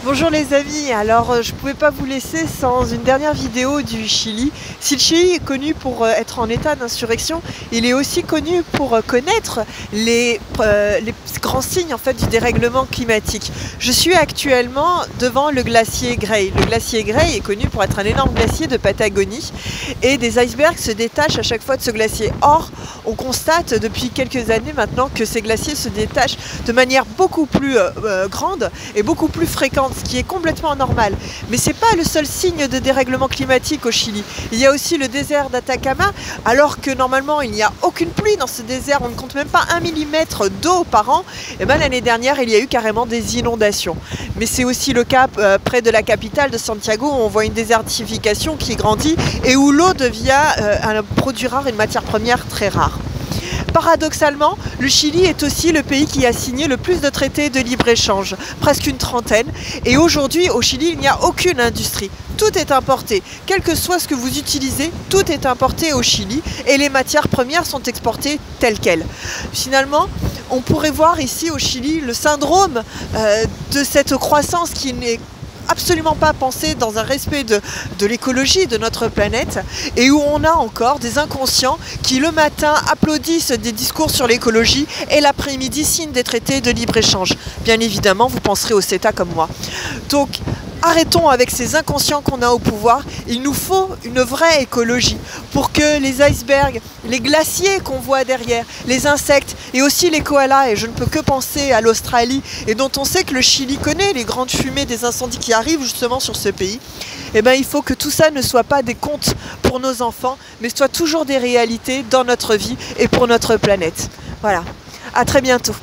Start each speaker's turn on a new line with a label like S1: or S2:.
S1: Bonjour les amis, alors je ne pouvais pas vous laisser sans une dernière vidéo du Chili. Si le Chili est connu pour être en état d'insurrection, il est aussi connu pour connaître les grands signes en fait, du dérèglement climatique. Je suis actuellement devant le glacier Grey. Le glacier Grey est connu pour être un énorme glacier de Patagonie et des icebergs se détachent à chaque fois de ce glacier. Or, on constate depuis quelques années maintenant que ces glaciers se détachent de manière beaucoup plus grande et beaucoup plus fréquente, ce qui est complètement normal. Mais ce n'est pas le seul signe de dérèglement climatique au Chili. Il y a aussi le désert d'Atacama, alors que normalement il n'y a aucune pluie dans ce désert, on ne compte même pas 1 mm d'eau par an. Et ben, l'année dernière, il y a eu carrément des inondations. Mais c'est aussi le cas près de la capitale de Santiago, où on voit une désertification qui grandit et où l'eau devient un produit rare, une matière première très rare. Paradoxalement, le Chili est aussi le pays qui a signé le plus de traités de libre-échange, presque une trentaine. Et aujourd'hui, au Chili, il n'y a aucune industrie. Tout est importé. Quel que soit ce que vous utilisez, tout est importé au Chili et les matières premières sont exportées telles quelles. Finalement, on pourrait voir ici au Chili le syndrome de cette croissance qui n'est absolument pas pensé dans un respect de l'écologie de notre planète et où on a encore des inconscients qui le matin applaudissent des discours sur l'écologie et l'après-midi signent des traités de libre-échange. Bien évidemment, vous penserez au CETA comme moi. Donc, arrêtons avec ces inconscients qu'on a au pouvoir. Il nous faut une vraie écologie pour que les icebergs, les glaciers qu'on voit derrière, les insectes et aussi les koalas, et je ne peux que penser à l'Australie et dont on sait que le Chili connaît les grandes fumées des incendies qui arrivent justement sur ce pays, eh bien, il faut que tout ça ne soit pas des contes pour nos enfants, mais soit toujours des réalités dans notre vie et pour notre planète. Voilà, à très bientôt.